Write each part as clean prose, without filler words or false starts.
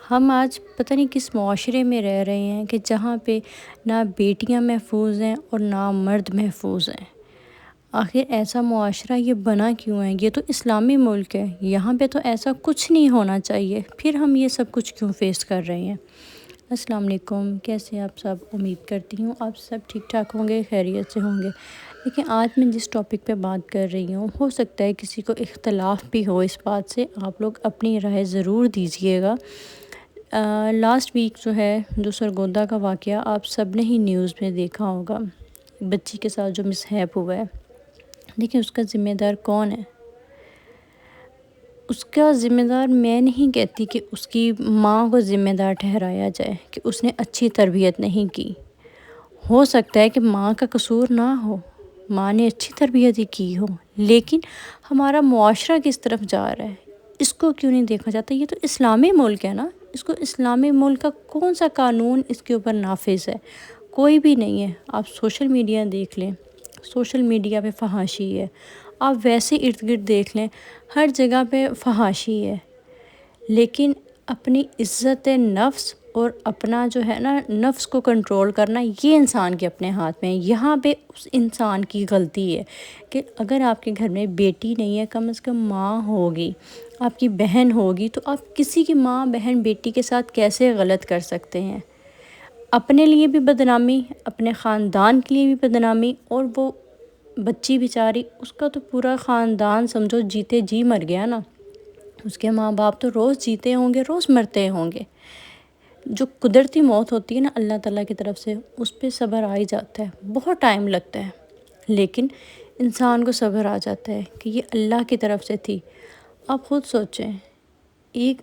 ہم آج پتہ نہیں کس معاشرے میں رہ رہے ہیں کہ جہاں پہ نہ بیٹیاں محفوظ ہیں اور نہ مرد محفوظ ہیں۔ آخر ایسا معاشرہ یہ بنا کیوں ہے؟ یہ تو اسلامی ملک ہے، یہاں پہ تو ایسا کچھ نہیں ہونا چاہیے، پھر ہم یہ سب کچھ کیوں فیس کر رہے ہیں؟ السلام علیکم، کیسے آپ سب؟ امید کرتی ہوں آپ سب ٹھیک ٹھاک ہوں گے، خیریت سے ہوں گے۔ لیکن آج میں جس ٹاپک پہ بات کر رہی ہوں، ہو سکتا ہے کسی کو اختلاف بھی ہو اس بات سے، آپ لوگ اپنی رائے ضرور دیجیے گا۔ لاسٹ ویک جو ہے، جو سرگودا کا واقعہ آپ سب نے ہی نیوز میں دیکھا ہوگا، بچی کے ساتھ جو مس ہیپ ہوا ہے، لیکن اس کا ذمہ دار کون ہے؟ اس کا ذمہ دار میں نہیں کہتی کہ اس کی ماں کو ذمہ دار ٹھہرایا جائے کہ اس نے اچھی تربیت نہیں کی۔ ہو سکتا ہے کہ ماں کا قصور نہ ہو، ماں نے اچھی تربیت ہی کی ہو، لیکن ہمارا معاشرہ کس طرف جا رہا ہے اس کو کیوں نہیں دیکھا جاتا؟ یہ تو اسلامی ملک ہے نا، اس کو اسلامی ملک کا کون سا قانون اس کے اوپر نافذ ہے؟ کوئی بھی نہیں ہے۔ آپ سوشل میڈیا دیکھ لیں، سوشل میڈیا پہ فحاشی ہے، آپ ویسے ارد گرد دیکھ لیں، ہر جگہ پہ فحاشی ہے۔ لیکن اپنی عزت نفس اور اپنا جو ہے نا نفس کو کنٹرول کرنا، یہ انسان کے اپنے ہاتھ میں ہے۔ یہاں پہ اس انسان کی غلطی ہے کہ اگر آپ کے گھر میں بیٹی نہیں ہے، کم از کم ماں ہوگی، آپ کی بہن ہوگی، تو آپ کسی کی ماں بہن بیٹی کے ساتھ کیسے غلط کر سکتے ہیں؟ اپنے لیے بھی بدنامی، اپنے خاندان کے لیے بھی بدنامی، اور وہ بچی بیچاری، اس کا تو پورا خاندان سمجھو جیتے جی مر گیا نا۔ اس کے ماں باپ تو روز جیتے ہوں گے، روز مرتے ہوں گے۔ جو قدرتی موت ہوتی ہے نا اللہ تعالیٰ کی طرف سے، اس پہ صبر آ ہی جاتا ہے، بہت ٹائم لگتا ہے، لیکن انسان کو صبر آ جاتا ہے کہ یہ اللہ کی طرف سے تھی۔ آپ خود سوچیں، ایک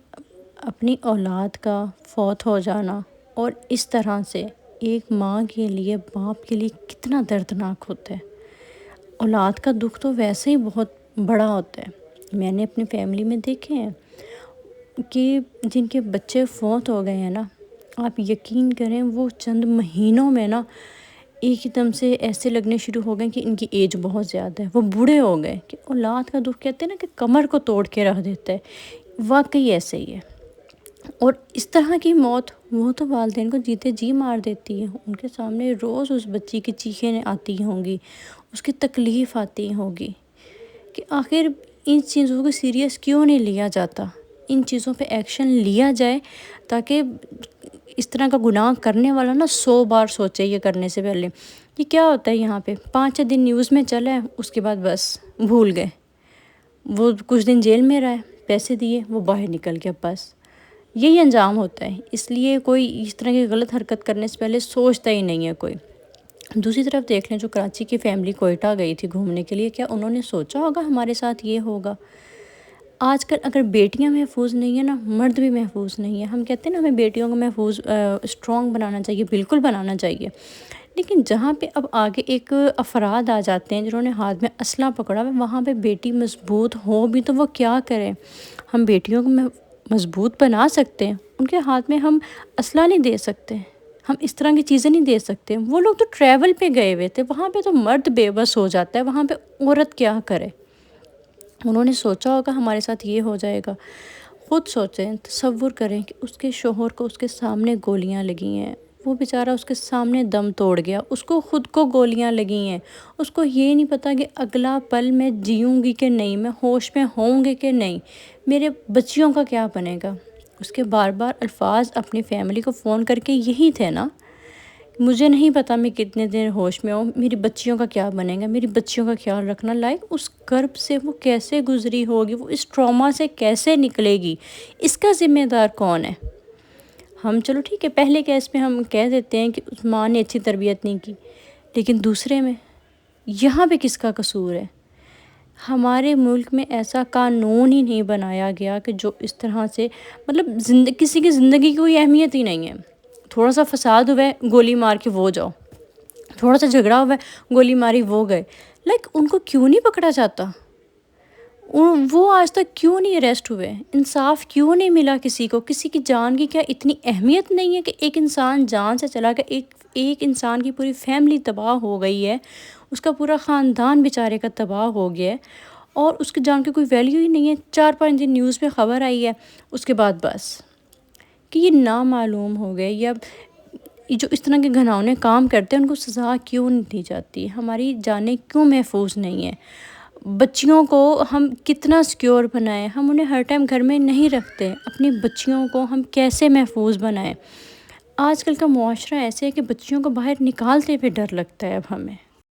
اپنی اولاد کا فوت ہو جانا، اور اس طرح سے ایک ماں کے لیے، باپ کے لیے کتنا دردناک ہوتا ہے۔ اولاد کا دکھ تو ویسے ہی بہت بڑا ہوتا ہے۔ میں نے اپنی فیملی میں دیکھے ہیں کہ جن کے بچے فوت ہو گئے ہیں نا، آپ یقین کریں وہ چند مہینوں میں نا ایک دم سے ایسے لگنے شروع ہو گئے کہ ان کی ایج بہت زیادہ ہے، وہ بوڑھے ہو گئے۔ کہ اولاد کا دکھ کہتے ہیں نا کہ کمر کو توڑ کے رکھ دیتا ہے، واقعی ایسے ہی ہے۔ اور اس طرح کی موت، وہ تو والدین کو جیتے جی مار دیتی ہے۔ ان کے سامنے روز اس بچی کی چیخیں آتی ہوں گی، اس کی تکلیف آتی ہوگی کہ آخر ان چیزوں کو سیریس کیوں نہیں لیا جاتا؟ ان چیزوں پہ ایکشن لیا جائے تاکہ اس طرح کا گناہ کرنے والا نا 100 بار سوچے یہ کرنے سے پہلے۔ یہ کیا ہوتا ہے یہاں پہ؟ 5 دن نیوز میں چلا ہے، اس کے بعد بس بھول گئے۔ وہ کچھ دن جیل میں رہا، پیسے دیے، وہ باہر نکل گیا، بس یہی انجام ہوتا ہے۔ اس لیے کوئی اس طرح کی غلط حرکت کرنے سے پہلے سوچتا ہی نہیں ہے کوئی۔ دوسری طرف دیکھ لیں، جو کراچی کی فیملی کوئٹہ گئی تھی گھومنے کے لیے، کیا انہوں نے سوچا ہوگا ہمارے ساتھ یہ ہوگا؟ آج کل اگر بیٹیاں محفوظ نہیں ہیں نا، مرد بھی محفوظ نہیں ہے۔ ہم کہتے ہیں نا ہمیں بیٹیوں کو محفوظ اسٹرانگ بنانا چاہیے، بالکل بنانا چاہیے، لیکن جہاں پہ اب آگے ایک افراد آ جاتے ہیں جنہوں نے ہاتھ میں اسلحہ پکڑا ہوا ہے، وہاں پہ بیٹی مضبوط ہو بھی تو وہ کیا کرے؟ ہم بیٹیوں کو مضبوط بنا سکتے ہیں، ان کے ہاتھ میں ہم اسلحہ نہیں دے سکتے، ہم اس طرح کی چیزیں نہیں دے سکتے۔ وہ لوگ تو ٹریول پہ گئے ہوئے تھے، وہاں پہ تو مرد بے بس ہو جاتا ہے، وہاں پہ عورت کیا کرے؟ انہوں نے سوچا ہوگا ہمارے ساتھ یہ ہو جائے گا؟ خود سوچیں، تصور کریں کہ اس کے شوہر کو اس کے سامنے گولیاں لگی ہیں، وہ بیچارہ اس کے سامنے دم توڑ گیا، اس کو خود کو گولیاں لگی ہیں، اس کو یہ نہیں پتا کہ اگلا پل میں جیوں گی کہ نہیں، میں ہوش میں ہوں گے کہ نہیں، میرے بچیوں کا کیا بنے گا؟ اس کے بار بار الفاظ اپنی فیملی کو فون کر کے یہی تھے نا، مجھے نہیں پتا میں کتنے دیر ہوش میں ہوں، میری بچیوں کا کیا بنے گا، میری بچیوں کا خیال رکھنا۔ اس کرب سے وہ کیسے گزری ہوگی، وہ اس ٹراما سے کیسے نکلے گی؟ اس کا ذمہ دار کون ہے؟ ہم چلو ٹھیک ہے، پہلے کیس میں ہم کہہ دیتے ہیں کہ اس ماں نے اچھی تربیت نہیں کی، لیکن دوسرے میں یہاں پہ کس کا قصور ہے؟ ہمارے ملک میں ایسا قانون ہی نہیں بنایا گیا کہ جو اس طرح سے مطلب کسی کی زندگی کی کوئی اہمیت ہی نہیں ہے۔ تھوڑا سا فساد ہوا ہے، گولی مار کے وہ جاؤ، تھوڑا سا جھگڑا ہوا ہے، گولی ماری وہ گئے۔ ان کو کیوں نہیں پکڑا جاتا؟ وہ آج تک کیوں نہیں اریسٹ ہوئے؟ انصاف کیوں نہیں ملا کسی کو؟ کسی کی جان کی کیا اتنی اہمیت نہیں ہے کہ ایک انسان جان سے چلا گیا، ایک انسان کی پوری فیملی تباہ ہو گئی ہے، اس کا پورا خاندان بیچارے کا تباہ ہو گیا ہے، اور اس کی جان کی کوئی ویلیو ہی نہیں ہے۔ 4-5 دن نیوز میں خبر آئی ہے، اس کے بعد بس کہ یہ نامعلوم ہو گئے یا یہ جو اس طرح کے گھناؤنے کام کرتے ہیں ان کو سزا کیوں نہیں دی جاتی، ہماری جانیں کیوں محفوظ نہیں ہیں؟ بچیوں کو ہم کتنا سیکیور بنائیں، ہم انہیں ہر ٹائم گھر میں نہیں رکھتے، اپنی بچیوں کو ہم کیسے محفوظ بنائیں؟ آج کل کا معاشرہ ایسے ہے کہ بچیوں کو باہر نکالتے ہوئے ڈر لگتا ہے اب ہمیں۔